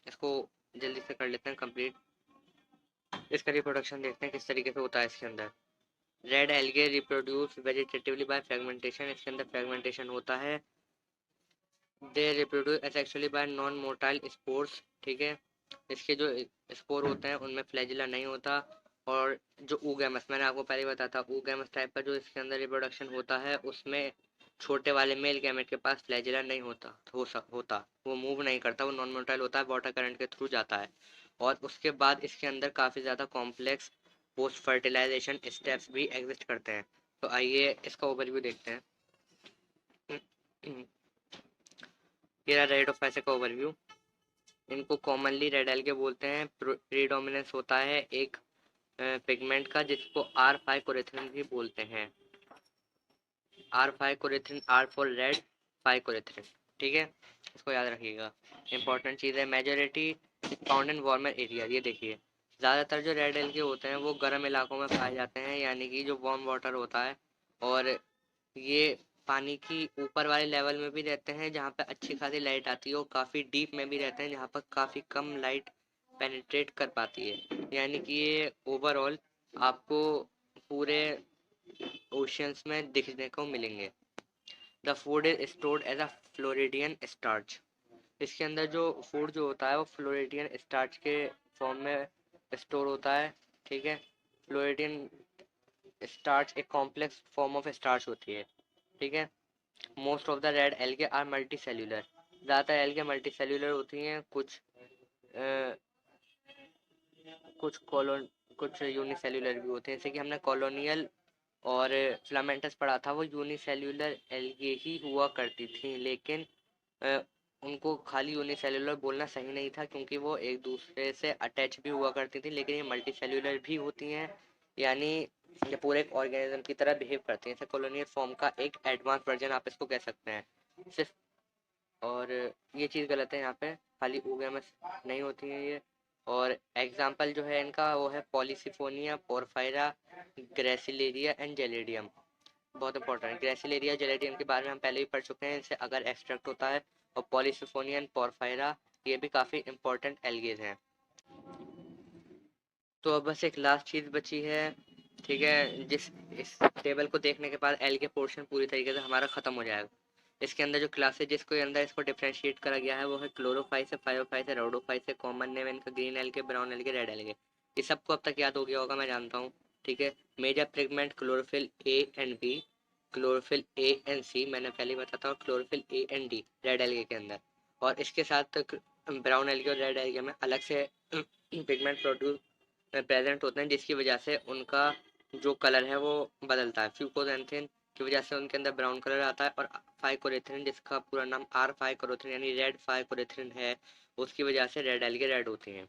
इसको जल्दी से कर लेते हैं कंप्लीट। इसका रिप्रोडक्शन देखते हैं किस तरीके से होता है इसके अंदर। Red algae reproduce vegetatively by fragmentation, इसके अंदर फ्रेगमेंटेशन होता है। They reproduce asexually bye non motile spores. ठीक है, इसके जो स्पोर होते हैं उनमें फ्लैजिला नहीं होता। और जो ऊगैमस, मैंने आपको पहले ही बताया था, ऊगैमस टाइप का जो इसके अंदर रिप्रोडक्शन होता है उसमें छोटे वाले मेल गैमेट के पास फ्लैजिला नहीं होता, होता वो मूव नहीं करता, वो नॉन मोटाइल होता है, वाटर करंट के थ्रू जाता है। और उसके बाद इसके अंदर काफ़ी ज़्यादा कॉम्प्लेक्स पोस्ट फर्टिलाइजेशन स्टेप्स भी एग्जिस्ट करते हैं। तो आइए इसका ओवरव्यू देखते हैं। ये रहा रेट ऑफ पैसे का ओवरव्यू। इनको कॉमनली रेड एल्गे बोलते हैं। प्रीडोमिनेंस होता है एक पिगमेंट का जिसको आर फाइकोरेथिन भी बोलते हैं। R phycoerythrin, R for red, phycoerythrin. ठीक है, इसको याद रखिएगा, इंपॉर्टेंट चीज़ है। Majority found in warmer area, ये देखिए ज़्यादातर जो रेड एल्गे होते हैं वो गर्म इलाकों में पाए जाते हैं, यानी कि जो वार्म वाटर होता है। और ये पानी की ऊपर वाले लेवल में भी रहते हैं जहाँ पे अच्छी खासी लाइट आती है, और काफ़ी डीप में भी रहते हैं जहाँ पर काफ़ी कम लाइट पेनिट्रेट कर पाती है। यानी कि ये ओवरऑल आपको पूरे ओशियंस में दिखने को मिलेंगे। The food is stored as a floridean starch. इसके अंदर जो फूड जो होता है वो फ्लोरिडियन स्टार्च के फॉर्म में स्टोर होता है। ठीक है, फ्लोरिडियन स्टार्च एक कॉम्प्लेक्स फॉर्म ऑफ स्टार्च होती है। ठीक है, most of the red algae are multi cellular. ज़्यादातर एल्गे मल्टी सेल्यूलर होती हैं, कुछ कॉलोन कुछ यूनिसेल्यूलर भी होते हैं, जैसे कि हमने कॉलोनियल और फिलामेंटस पढ़ा था, वो यूनिसेल्यूलर एल्गे ही हुआ करती थी। लेकिन अ, उनको खाली यूनिसेल्यूलर बोलना सही नहीं था, क्योंकि वो एक दूसरे से अटैच भी हुआ करती थी, लेकिन ये मल्टी सेल्यूलर भी होती हैं, यानी ये पूरे एक ऑर्गेनिज्म की तरह बिहेव करती हैं। जैसे कॉलोनियल फॉर्म का एक एडवांस वर्जन आप इसको कह सकते हैं सिर्फ। और ये चीज़ गलत है यहाँ पे, खाली ऊगे में नहीं होती हैं ये। और एग्जाम्पल जो है इनका वो है Polysiphonia, porphyra, gracilaria and Gelidium. बहुत इंपॉर्टेंट है, ग्रेसिलेरिया जेलेडियम के बारे में हम पहले ही पढ़ चुके हैं, इनसे अगर एक्सट्रैक्ट होता है। और पॉलीसिफोनिया एंड पोरफायरा ये भी काफ़ी इंपॉर्टेंट एल्गेज हैं। तो अब बस एक लास्ट चीज़ बची है, ठीक है, जिस इस टेबल को देखने के बाद एल के पोर्शन पूरी तरीके से हमारा ख़त्म हो जाएगा। इसके अंदर जो क्लासेज जिसको अंदर इसको डिफ्रेंशिएट करा गया है वो है क्लोरोफाइस है, फाइरोफाइस है, रोडोफाइस है, कॉमन नेम इनका green algae, brown algae, red algae. ये सबको अब तक याद हो गया होगा, मैं जानता हूँ। ठीक है, major pigment chlorophyll A and B, chlorophyll A and C मैंने पहले ही बताता हूँ, chlorophyll A and D red algae के अंदर। और इसके साथ ब्राउन एल्गे और रेड एल्गे में अलग से पिगमेंट प्रोड्यूस प्रेजेंट होते हैं, जिसकी वजह से उनका जो कलर है वो बदलता है। फ्यूकोजेंथिन की वजह से उनके अंदर ब्राउन कलर आता है, और फाइकोरेथिन जिसका पूरा नाम आर फाइकोरेथिन यानी रेड फाइकोरेथिन है, उसकी वजह से रेड एल्गे रेड होती हैं।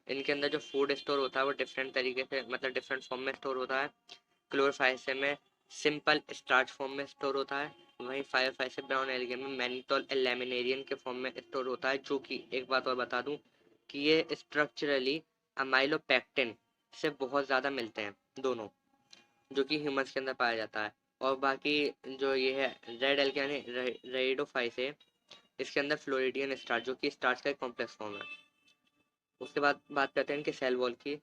इनके अंदर जो फूड स्टोर होता है वो डिफरेंट तरीके से, मतलब डिफरेंट फॉर्म में स्टोर होता है। क्लोरोफाइसे में सिंपल स्टार्च फॉर्म में स्टोर होता है, वहीं फायरफाइसे ब्राउन एल्गे में मैनिटोल लैमिनेरियन के फॉर्म में स्टोर होता है, जो कि एक बात और बता दूं कि ये स्ट्रक्चरली अमाइलोपेक्टिन से बहुत ज़्यादा मिलते हैं दोनों, जो कि ह्यूमंस के अंदर पाया जाता है। और बाकी जो ये है रेड एल्गे यानी रेडोफाइसे, इसके अंदर फ्लोरिडियन स्टार्च जो कि स्टार्च का एक कॉम्प्लेक्स फॉर्म है। उसके बाद बात करते हैं इनके सेल वॉल की।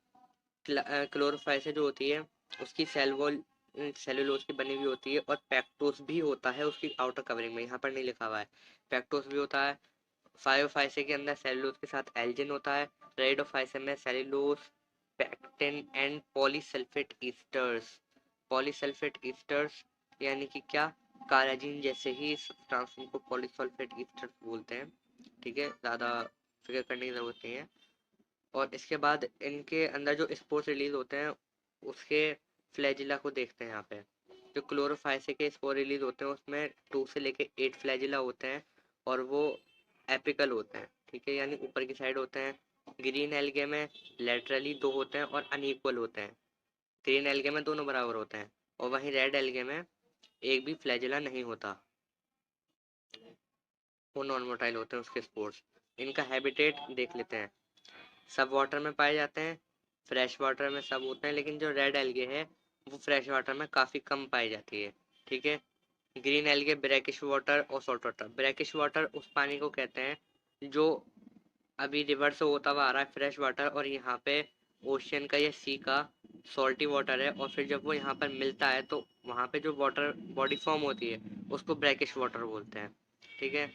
क्लोरोफाइसे जो होती है उसकी सेल वॉल सेलुलोज की बनी हुई होती है, और पैक्टोस भी होता है उसकी आउटर कवरिंग में, यहाँ पर नहीं लिखा हुआ है, पैक्टोस भी होता है। फाइरोफाइसे के अंदर सेलुलोज के साथ एल्जिन होता है। रेडोफाइसे में cellulose, pectin and polysulphate esters. Polysulphate esters यानी कि क्या, काराजीन जैसे ही सब्सटेंस को पॉलीसल्फेट ईस्टर्स बोलते हैं। ठीक है, ज़्यादा फिक्र करने की ज़रूरत नहीं है। और इसके बाद इनके अंदर जो स्पोर्स रिलीज होते हैं उसके फ्लैजिला को देखते हैं यहाँ पे। जो क्लोरोफाइसे के स्पोर रिलीज होते हैं उसमें 2 से लेके 8 फ्लैजिला होते हैं, और वो एपिकल होते हैं, ठीक है, यानी ऊपर की साइड होते हैं। ग्रीन एल्गे में लेटरली 2 होते हैं और अनइक्वल होते हैं। ग्रीन एल्गे में दोनों बराबर होते हैं, और वहीं रेड एल्गे में एक भी फ्लैजिला नहीं होता, वो नॉन मोटाइल होते हैं उसके स्पोर्स। इनका हैबिटेट देख लेते हैं। सब वाटर में पाए जाते हैं, फ्रेश वाटर में सब होते हैं, लेकिन जो रेड एल्गे है वो फ्रेश वाटर में काफ़ी कम पाई जाती है। ठीक है, ग्रीन एल्गे ब्रैकिश वाटर और सॉल्ट वाटर। ब्रैकिश वाटर उस पानी को कहते हैं जो अभी रिवर से होता हुआ आ रहा है फ्रेश वाटर, और यहाँ पे ओशियन का या सी का सॉल्टी वाटर है, और फिर जब वो यहाँ पर मिलता है तो वहाँ पे जो वाटर बॉडी फॉर्म होती है उसको ब्रैकिश वाटर बोलते हैं। ठीक है,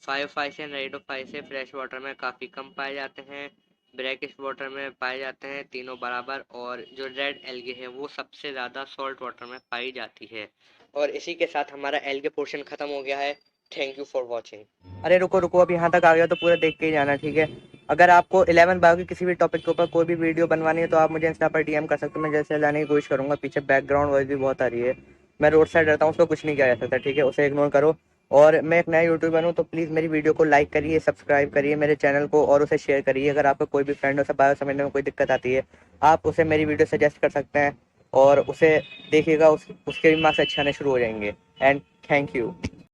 फाइवफाइस एंड रेडोफाइसे फ्रेश वाटर में काफ़ी कम पाए जाते हैं, ब्रैकिश वाटर में पाए जाते हैं तीनों बराबर, और जो रेड एल्गे है वो सबसे ज़्यादा सॉल्ट वाटर में पाई जाती है। और इसी के साथ हमारा एल्गे पोर्शन ख़त्म हो गया है। Thank you for watching. अरे रुको रुको, अब यहाँ तक आ गया तो पूरा देख के ही जाना, ठीक है। अगर आपको 11 बायो की किसी भी टॉपिक के ऊपर कोई भी वीडियो बनवानी है तो आप मुझे इंस्टा पर डीएम कर सकते हो, मैं जैसे लाने की कोशिश करूँगा। पीछे बैकग्राउंड वॉइस भी बहुत आ रही है, मैं रोड साइड रहता हूँ, उसको कुछ नहीं किया जा सकता, ठीक है, उसे इग्नोर करो। और मैं एक नया यूट्यूबर हूँ, तो प्लीज़ मेरी वीडियो को लाइक करिए, सब्सक्राइब करिए मेरे चैनल को, और उसे शेयर करिए। अगर आपका कोई भी फ्रेंड उसे बायो समझने में कोई दिक्कत आती है, आप उसे मेरी वीडियो सजेस्ट कर सकते हैं, और उसे देखिएगा, उसके भी मार्क्स अच्छे आने शुरू हो जाएंगे। And thank you.